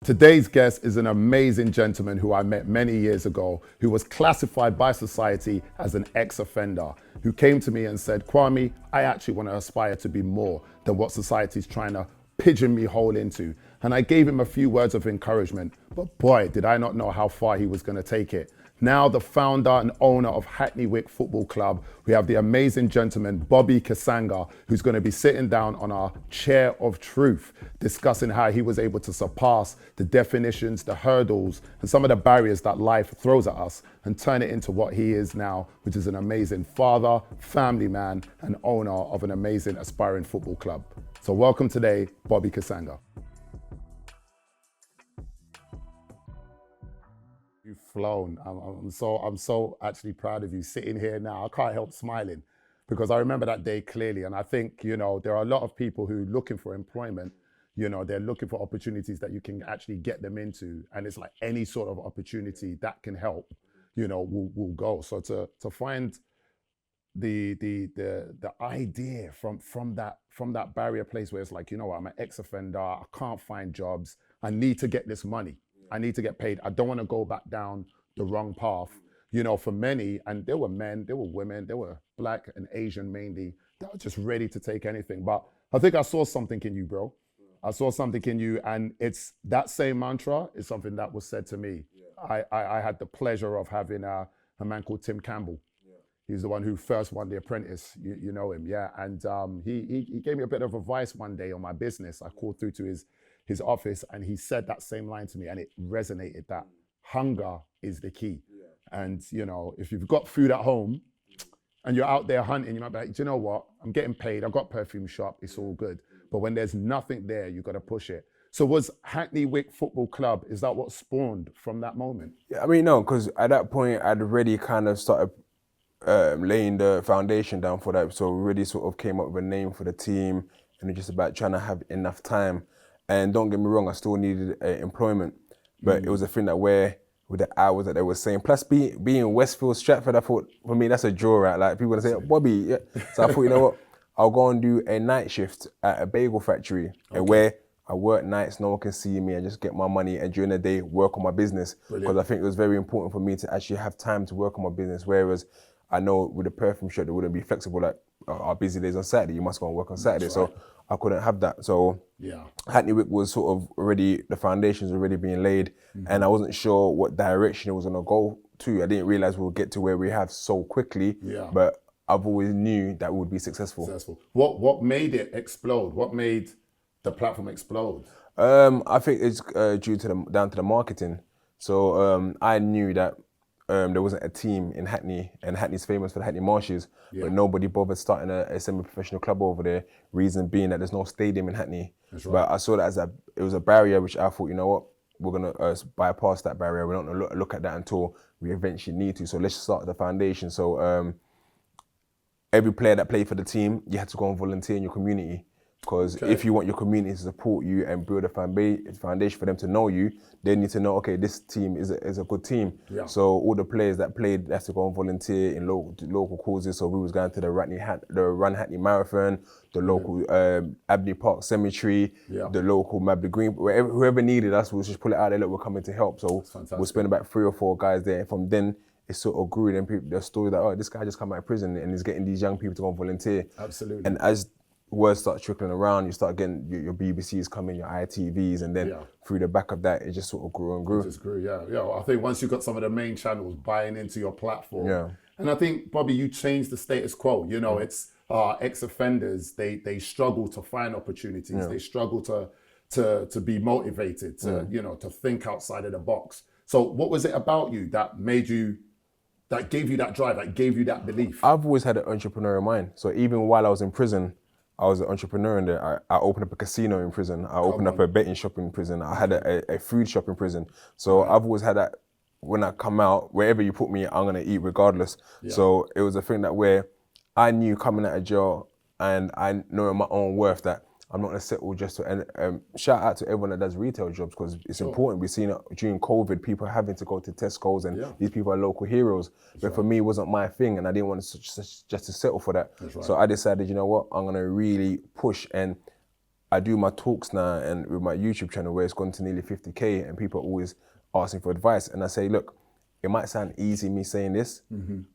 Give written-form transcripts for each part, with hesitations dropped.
Today's guest is an amazing gentleman who I met many years ago, who was classified by society as an ex-offender, who came to me and said, Kwame, I actually want to aspire to be more than what society's trying to pigeon me hole into. And I gave him a few words of encouragement, but boy, did I not know how far he was going to take it. Now the founder and owner of Hackney Football Club, we have the amazing gentleman, Bobby Kasanga, who's going to be sitting down on our chair of truth, discussing how he was able to surpass the definitions, the hurdles, and some of the barriers that life throws at us and turn it into what he is now, which is an amazing father, family man, and owner of an amazing aspiring football club. So welcome today, Bobby Kasanga. You've flown. I'm so actually proud of you sitting here now. I can't help smiling because I remember that day clearly. And I think, there are a lot of people who are looking for employment. They're looking for opportunities that you can actually get them into. And it's like any sort of opportunity that can help, will go. So to find the idea from that barrier place where it's like, I'm an ex-offender, I can't find jobs, I need to get this money. I need to get paid. I don't want to go back down the wrong path. For many, and there were men, there were women, there were Black and Asian mainly, that were just ready to take anything. But I think I saw something in you, bro. I saw something in you, and it's that same mantra is something that was said to me. I had the pleasure of having a man called Tim Campbell. He's the one who first won The Apprentice. You know him, yeah. And he gave me a bit of advice one day on my business. I called through to his office, and he said that same line to me, and it resonated, that hunger is the key. And if you've got food at home and you're out there hunting, you might be like, do you know what? I'm getting paid, I've got perfume shop, it's all good. But when there's nothing there, you got to push it. So was Hackney Football Club, is that what spawned from that moment? Yeah, no, because at that point I'd already kind of started laying the foundation down for that. So we really sort of came up with a name for the team, and it's just about trying to have enough time. And don't get me wrong, I still needed employment, but it was a thing that where with the hours that they were saying, plus being Westfield, Stratford, I thought, for me, that's a draw, right? Like people would say, Bobby, yeah. So I thought, you know what, I'll go and do a night shift at a bagel factory where I work nights, no one can see me, and just get my money, and during the day, work on my business. Because I think it was very important for me to actually have time to work on my business, whereas I know with a perfume shop, they wouldn't be flexible, like our busy days on Saturday, you must go and work on Saturday. Right. So I couldn't have that. So Hackney was sort of already, the foundations already being laid, and I wasn't sure what direction it was gonna go to. I didn't realize we would get to where we have so quickly, but I've always knew that we would be successful. What made it explode? What made the platform explode? I think it's due to down to the marketing. So I knew that there wasn't a team in Hackney, and Hackney's famous for the Hackney Marshes, but nobody bothered starting a semi-professional club over there. Reason being that there's no stadium in Hackney. Right. But I saw that as it was a barrier, which I thought, you know what, we're gonna bypass that barrier. We're not gonna look at that until we eventually need to. So let's start the foundation. So every player that played for the team, you had to go and volunteer in your community. Because if you want your community to support you and build a foundation for them to know you, they need to know, okay, this team is a good team. So all the players that played had to go and volunteer in local causes. So we was going to the Run Hackney Marathon, the local Abney Park Cemetery, the local Mabley Green, whoever needed us, we'll just pull it out there, look, we're coming to help. So we'll spend about 3 or 4 guys there. And from then, it sort of grew. Then people, the story that, this guy just come out of prison and he's getting these young people to go and volunteer. Absolutely. And as words start trickling around, you start getting your BBCs coming, your ITVs, and then through the back of that, it just sort of grew and grew. It just grew, I think once you got some of the main channels buying into your platform, and I think, Bobby, you changed the status quo. It's ex-offenders, they struggle to find opportunities, they struggle to be motivated, to think outside of the box. So what was it about you that made you, that gave you that drive, that gave you that belief? I've always had an entrepreneurial mind. So even while I was in prison, I was an entrepreneur in there. I opened up a casino in prison. I opened up a betting shop in prison. I had a food shop in prison. So I've always had that, when I come out, wherever you put me, I'm gonna eat regardless. So it was a thing that where I knew coming out of jail, and I know in my own worth that I'm not gonna settle just to, and shout out to everyone that does retail jobs, because it's important. We've seen it during COVID, people having to go to Tesco's, and these people are local heroes. But for me, it wasn't my thing, and I didn't want to just to settle for that. So I decided, you know what, I'm gonna really push. And I do my talks now and with my YouTube channel where it's gone to nearly 50K and people are always asking for advice. And I say, look, it might sound easy me saying this.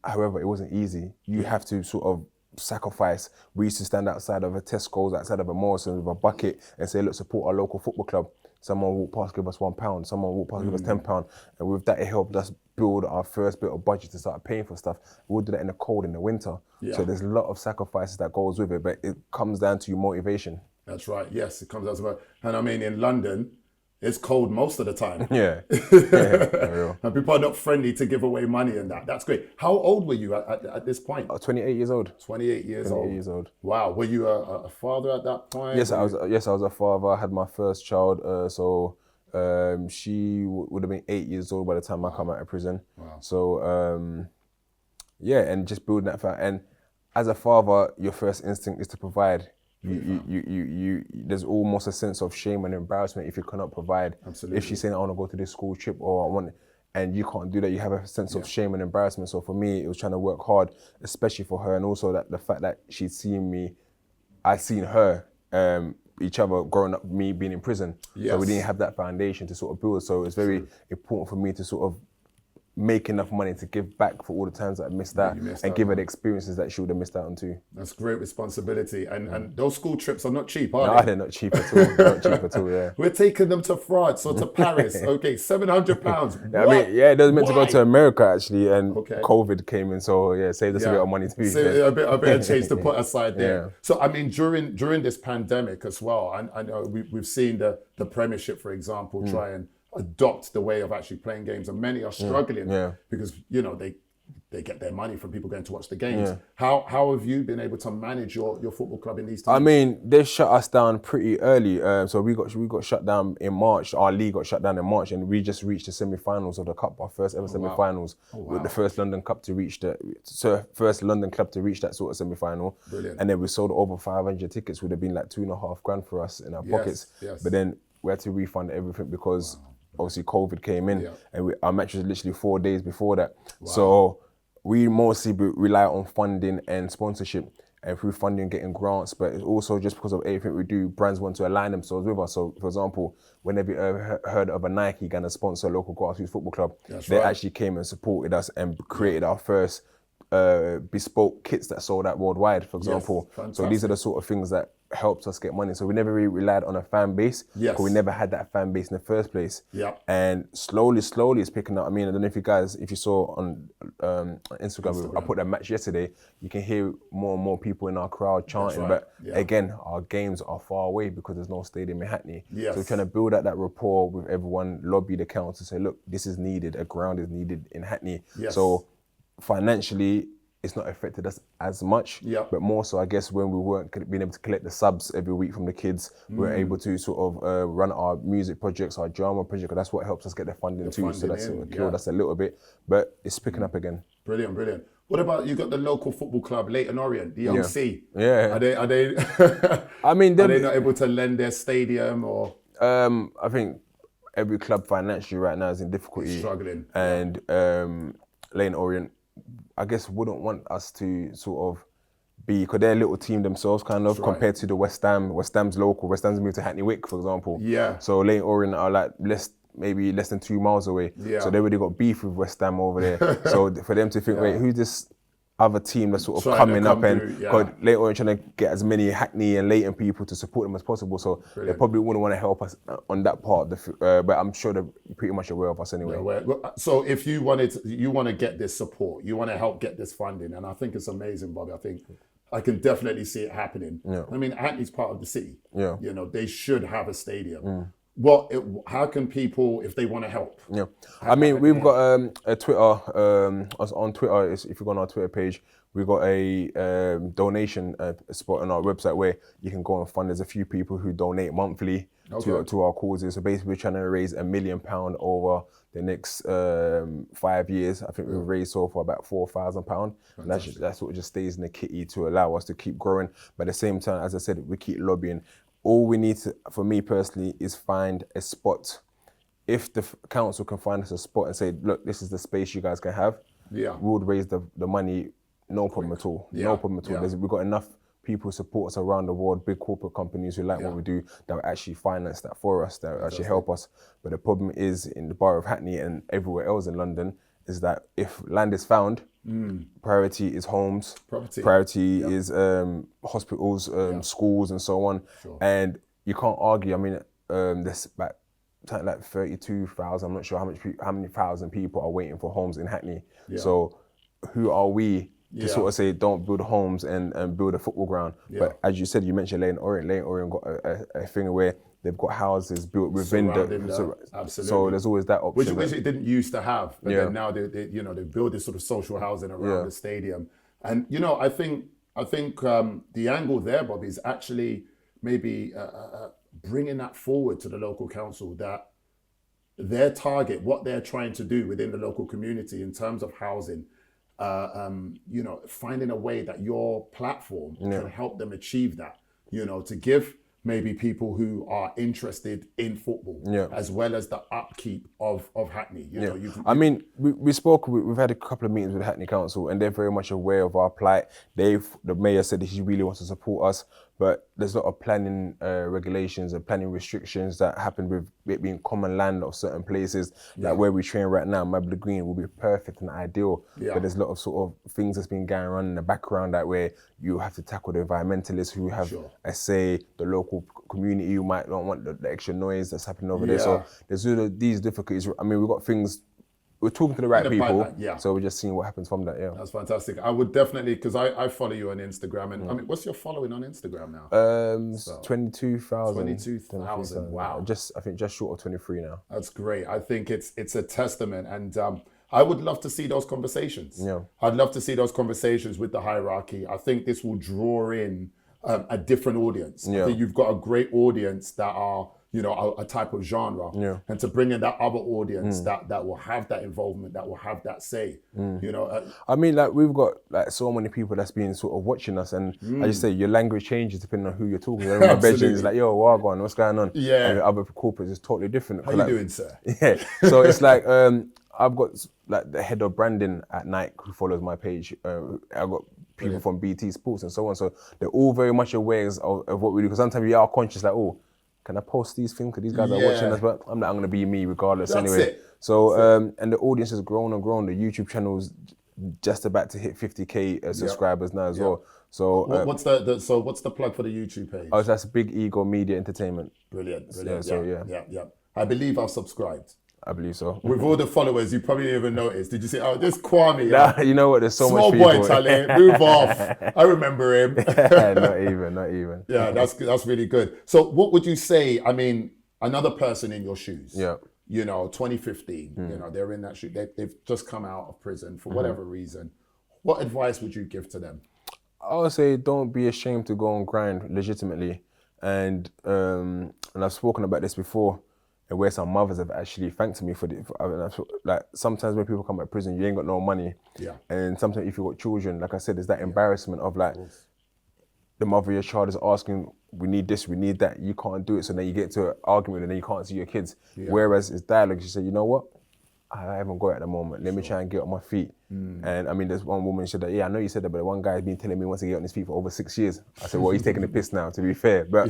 However, it wasn't easy. You have to sort of sacrifice. We used to stand outside of a Tesco's, outside of a Morrison with a bucket and say, look, support our local football club. Someone walked past, give us £1. Someone walked past, give us £10. And with that, it helped us build our first bit of budget to start paying for stuff. We'll do that in the cold, in the winter. So there's a lot of sacrifices that goes with it, but it comes down to your motivation. That's right. Yes, it comes down to that. And I mean, in London, it's cold most of the time. Yeah. And people are not friendly to give away money and that. That's great. How old were you at this point? 28 years old. 28 years old. 28 years old. Wow. Were you a father at that point? Yes, I was a father. I had my first child. She would have been 8 years old by the time I come out of prison. Wow. So, yeah, and just building that family. And as a father, your first instinct is to provide. There's almost a sense of shame and embarrassment if you cannot provide. Absolutely. If she's saying, I want to go to this school trip or I want, and you can't do that, you have a sense of shame and embarrassment. So for me, it was trying to work hard, especially for her, and also that the fact that she'd seen me, I'd seen her, each other growing up, me being in prison. So we didn't have that foundation to sort of build. So it's very important for me to sort of make enough money to give back for all the times that I missed out and give her the experiences that she would have missed out on too. That's great responsibility. And those school trips are not cheap, are No, they? they're not cheap at all. They're not cheap at all, yeah. We're taking them to France or to Paris. Okay, £700. Yeah, I mean, yeah, they were meant to go to America actually, and Okay. COVID came in, so yeah, saved us a bit of money to be So fair. a bit of change to put aside there. Yeah. So I mean, during this pandemic as well, I know we've seen the Premiership, for example, try and adopt the way of actually playing games, and many are struggling because they get their money from people going to watch the games. How have you been able to manage your football club in these times? I mean, they shut us down pretty early. So we got shut down in March. Our league got shut down in March, and we just reached the semi-finals of the cup, our first ever semi-finals, with the first London club to reach that sort of semi-final. Brilliant. And then we sold over 500 tickets. Would have been like $2,500 for us in our pockets. Yes. But then we had to refund everything because obviously COVID came in, and our match was literally 4 days before that. So we mostly rely on funding and sponsorship, and through funding getting grants, but it's also just because of everything we do, brands want to align themselves with us. So for example, whenever you heard of a Nike going to sponsor a local grassroots football club, they actually came and supported us and created our first bespoke kits that sold out worldwide, for example. So these are the sort of things that helped us get money. So we never really relied on a fan base, because we never had that fan base in the first place. And slowly it's picking up. I mean, I don't know if you saw on Instagram, I put that match yesterday, you can hear more and more people in our crowd chanting, but again, our games are far away because there's no stadium in Hackney. So we're trying to build out that rapport with everyone, lobby the council to say, look, this is needed, a ground is needed in Hackney. So financially, it's not affected us as much, but more so, I guess, when we weren't being able to collect the subs every week from the kids, we're able to sort of run our music projects, our drama project, because that's what helps us get the funding too. So that's sort of killed us a little bit, but it's picking up again. Brilliant. What about, you got the local football club, Leighton Orient, the young C? Yeah. Are they? I mean, are they not able to lend their stadium or? I think every club financially right now is in difficulty, struggling, and Leighton Orient, I guess, wouldn't want us to sort of be, because they're a little team themselves, kind of, compared to the West Ham. West Ham's local. West Ham's moved to Hackney Wick, for example. So Leighton Orient are like maybe less than 2 miles away. So they already got beef with West Ham over there. So for them to think, wait, who's this other team that's sort of coming up, and Leighton Orient trying to get as many Hackney and Leighton people to support them as possible. So they probably wouldn't want to help us on that part. But I'm sure they're pretty much aware of us anyway. So if you want to get this support, you want to help get this funding, and I think it's amazing, Bobby. I think I can definitely see it happening. I mean, Hackney's part of the city. You know, they should have a stadium. How can people, if they want to help? I mean, we've got a Twitter, on Twitter, if you go on our Twitter page, we've got a donation spot on our website where you can go and fund. There's a few people who donate monthly to our causes. So basically, we're trying to raise £1 million over the next 5 years. I think we've raised so far about £4,000. And that sort of just stays in the kitty to allow us to keep growing. But at the same time, as I said, we keep lobbying. All we need to, for me personally, is find a spot. If the council can find us a spot and say, look, this is the space you guys can have, we would raise the money, no problem at all. No problem at all. We've got enough people support us around the world, big corporate companies who like what we do, that will actually finance that for us, that will actually help us. But the problem is in the borough of Hackney and everywhere else in London is that if land is found, priority is homes, priority is hospitals, schools and so on. And you can't argue. I mean, there's about something like 32,000, I'm not sure how many thousand people are waiting for homes in Hackney. So who are we to sort of say don't build homes and build a football ground? But as you said, you mentioned Leighton Orient got a thing where they've got houses built within absolutely. So there's always that option. Which it didn't used to have, but then now they build this sort of social housing around the stadium. And I think the angle there, Bob, is actually maybe bringing that forward to the local council, that their target, what they're trying to do within the local community in terms of housing, finding a way that your platform can help them achieve that, to give maybe people who are interested in football, as well as the upkeep of Hackney. I mean, we've had a couple of meetings with the Hackney Council, and they're very much aware of our plight. The mayor said that he really wants to support us, but there's a lot of planning regulations and planning restrictions that happen with it being common land of certain places. Like where we train right now, Mabley Green will be perfect and ideal, but there's a lot of sort of things that's been going on in the background, that where you have to tackle the environmentalists who have a say, the local community who might not want the extra noise that's happening over there. So there's these difficulties. I mean, we've got things, we're talking to the right people, so we're just seeing what happens from that. That's fantastic. I would definitely, because I follow you on Instagram, and I mean, what's your following on Instagram now? 22,000. 22,000. Wow. I think just short of 23 now. That's great. I think it's a testament, and I would love to see those conversations. I'd love to see those conversations with the hierarchy. I think this will draw in a different audience. I think you've got a great audience that are, a type of genre, and to bring in that other audience that will have that involvement, that will have that say. I mean, like, we've got like so many people that's been sort of watching us, and as you say, your language changes depending on who you're talking to. My bedroom is like, yo, what's going on? And the other corporates is totally different. How you doing, sir? So it's like, I've got like the head of branding at Nike who follows my page. I've got people from BT Sports and so on. So they're all very much aware of what we do. Because sometimes we are conscious, like, oh, can I post these things? Because these guys are watching us, but I'm going to be me regardless anyway. So, and the audience has grown and grown. The YouTube channel's just about to hit 50K subscribers now as well. So what's the plug for the YouTube page? Oh, that's Big Ego Media Entertainment. Brilliant. Yeah. I believe I've subscribed. I believe so. With all the followers, you probably didn't even notice. Did you see, oh, this Kwame? Nah, you know what, there's so small much people. Small boy talent, move off. I remember him. Not even. Yeah, that's really good. So what would you say, I mean, another person in your shoes, 2015, they're in that shoe, they've just come out of prison for whatever reason. What advice would you give to them? I would say don't be ashamed to go and grind legitimately. And I've spoken about this before, and where some mothers have actually thanked me for it. Like, sometimes when people come out of prison, you ain't got no money. And sometimes if you've got children, like I said, there's that embarrassment of like, the mother of your child is asking, we need this, we need that, you can't do it. So then you get to an argument and then you can't see your kids. Whereas it's dialogue, you say, you know what? I haven't got it at the moment. Let me try and get on my feet. And I mean, there's one woman said that, I know you said that, but one guy's been telling me he wants to get on his feet for over 6 years. I said, well, he's taking the piss now, to be fair. But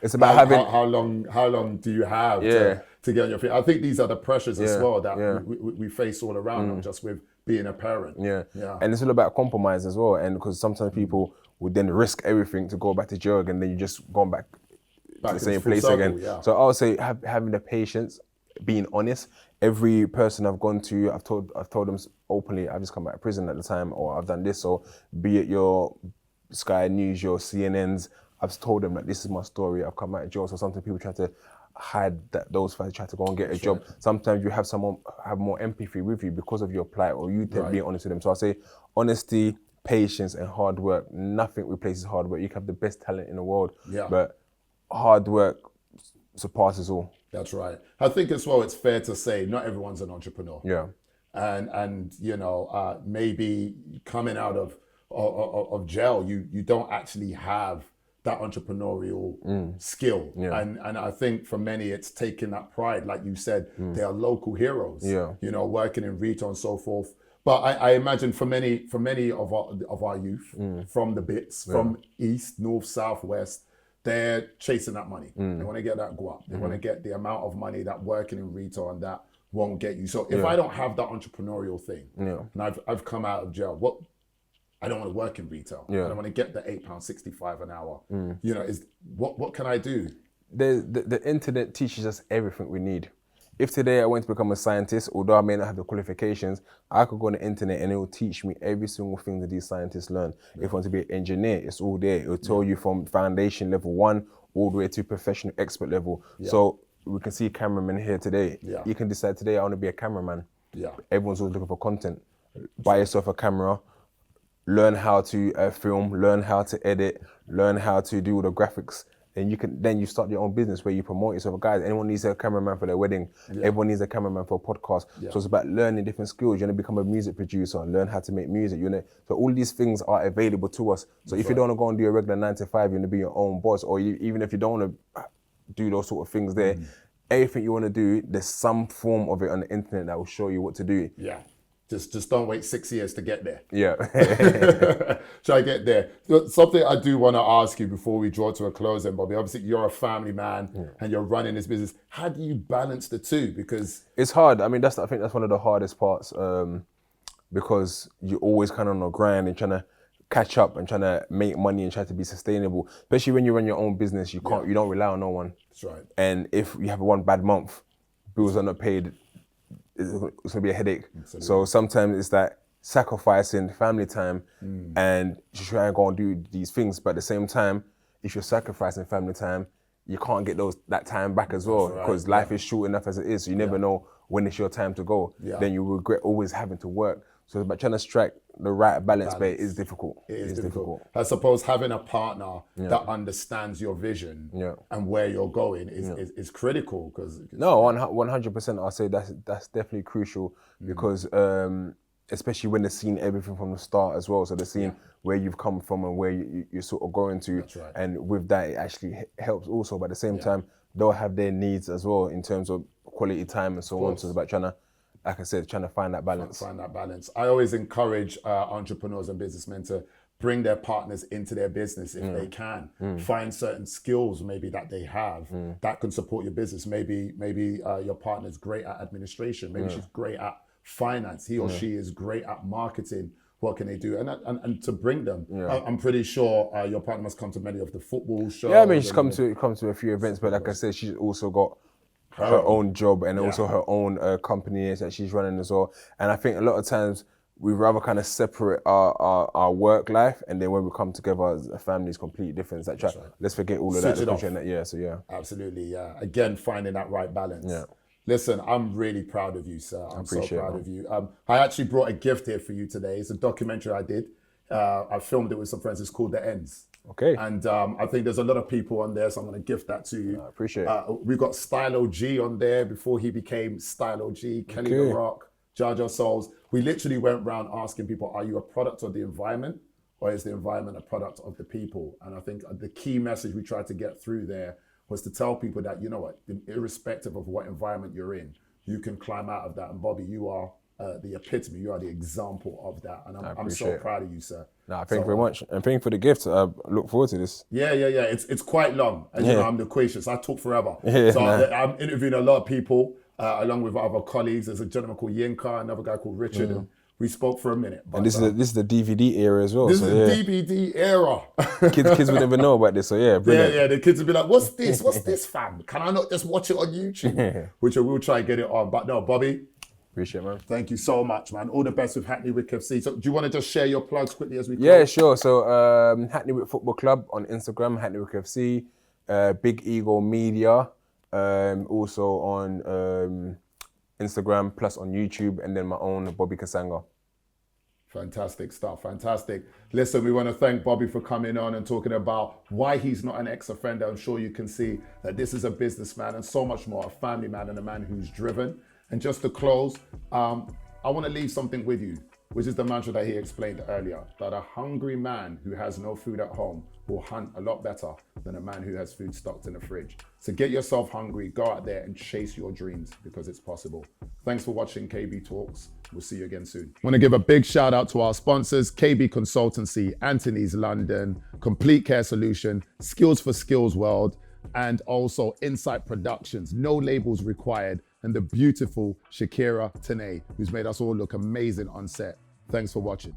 it's about having... How long do you have to get on your feet? I think these are the pressures as well that we face all around, not just with being a parent. And it's all about compromise as well. And because sometimes people would then risk everything to go back to jail, and then you just gone back to the same place again. So I would say having the patience, being honest. Every person I've gone to, I've told them openly, I've just come out of prison at the time, or I've done this. So be it your Sky News, your CNNs, I've told them that this is my story. I've come out of jail. So sometimes people try to hide those facts, try to go and get a job. Sometimes you have someone have more empathy with you because of your plight, or you being honest with them. So I say honesty, patience, and hard work. Nothing replaces hard work. You can have the best talent in the world, but hard work surpasses all. That's right. I think as well, it's fair to say not everyone's an entrepreneur. And maybe coming out of jail, you don't actually have that entrepreneurial skill. And I think for many, it's taking that pride. Like you said, they are local heroes, working in retail and so forth. But I imagine for many of our youth, from the bits, from east, north, south, west, they're chasing that money. They want to get that guap. They want to get the amount of money that working in retail and that won't get you. So if I don't have that entrepreneurial thing, and I've come out of jail, I don't want to work in retail. I don't want to get the £8.65 an hour. You know, what can I do? The internet teaches us everything we need. If today I went to become a scientist, although I may not have the qualifications, I could go on the internet and it will teach me every single thing that these scientists learn. If I want to be an engineer, it's all there. It will tell you from foundation level 1 all the way to professional expert level. So we can see cameramen here today. You can decide today I want to be a cameraman. Everyone's always looking for content. Buy yourself a camera, learn how to film, learn how to edit, learn how to do all the graphics. And you start your own business where you promote yourself. Guys, anyone needs a cameraman for their wedding. Everyone needs a cameraman for a podcast. So it's about learning different skills. You want to become a music producer, learn how to make music. So all these things are available to us. So if you don't want to go and do a regular 9 to 5, you want to be your own boss, or even if you don't want to do those sort of things there, everything you want to do, there's some form of it on the internet that will show you what to do. Just don't wait 6 years to get there. Try to get there. Something I do want to ask you before we draw to a close, then, Bobby. Obviously, you're a family man and you're running this business. How do you balance the two? Because it's hard. I mean, I think that's one of the hardest parts, because you're always kind of on a grind and trying to catch up and trying to make money and try to be sustainable. Especially when you run your own business, you don't rely on no one. That's right. And if you have one bad month, bills are not paid, it's going to be a headache. Absolutely. So sometimes it's that sacrificing family time and to try and go and do these things. But at the same time, if you're sacrificing family time, you can't get that time back as well, because life is short enough as it is. So you never know when it's your time to go. Then you regret always having to work. So it's about trying to strike the right balance, but it is difficult. It is difficult. I suppose having a partner that understands your vision and where you're going is critical. No, 100%. I'll say that's definitely crucial because especially when they've seen everything from the start as well. So they've seen where you've come from and where you're sort of going to. That's right. And with that, it actually helps also. But at the same time, they'll have their needs as well in terms of quality time and so on. So it's about trying to, like I said, trying to find that balance. I always encourage entrepreneurs and businessmen to bring their partners into their business if they can. Find certain skills maybe that they have that can support your business. Maybe your partner's great at administration. Maybe she's great at finance. He or she is great at marketing. What can they do? And to bring them. I'm pretty sure your partner must come to many of the football shows. Yeah, I mean, she's come to a few events, but like I said, she's also got her own job and also her own company that she's running as well. And I think a lot of times we rather kind of separate our work life, and then when we come together as a family is completely different. It's like, let's forget all of that. Absolutely, Again, finding that right balance. Listen, I'm really proud of you, sir. I'm so proud of you. I actually brought a gift here for you today. It's a documentary I did. I filmed it with some friends. It's called The Ends. Okay. And I think there's a lot of people on there, so I'm going to gift that to you. I appreciate it. We've got Stylo G on there before he became Stylo G, Kenny the Rock, Jaja Souls. We literally went around asking people, are you a product of the environment, or is the environment a product of the people? And I think the key message we tried to get through there was to tell people that, you know what, irrespective of what environment you're in, you can climb out of that. And Bobby, you are the epitome, you are the example of that. And I'm so proud of you, sir. No, thank you very much. And thank you for the gift. I look forward to this. Yeah. It's quite long. As you know, I'm loquacious. I talk forever. I'm interviewing a lot of people, along with other colleagues. There's a gentleman called Yinka, another guy called Richard. And we spoke for a minute. But, and this is the DVD era as well. This is the DVD era. Kids would never know about this, so brilliant. The kids would be like, what's this? What's this, fam? Can I not just watch it on YouTube? Which I will try and get it on. But no, Bobby. Appreciate it, man. Thank you so much, man. All the best with Hackney Wick FC. So do you want to just share your plugs quickly as we Yeah, sure. So Hackney Wick Football Club on Instagram, Hackney Wick FC, Big Eagle Media, also on Instagram, plus on YouTube, and then my own Bobby Kasanga. Fantastic stuff, fantastic. Listen, we want to thank Bobby for coming on and talking about why he's not an ex-offender. I'm sure you can see that this is a businessman and so much more, a family man and a man who's driven. And just to close, I want to leave something with you. which is the mantra that he explained earlier, that a hungry man who has no food at home will hunt a lot better than a man who has food stocked in the fridge. So get yourself hungry, go out there and chase your dreams, because it's possible. Thanks for watching KB Talks. We'll see you again soon. I want to give a big shout out to our sponsors, KB Consultancy, Anthony's London, Complete Care Solution, Skills for Skills World, and also Insight Productions, no labels required, and the beautiful Shakira Tanay, who's made us all look amazing on set. Thanks for watching.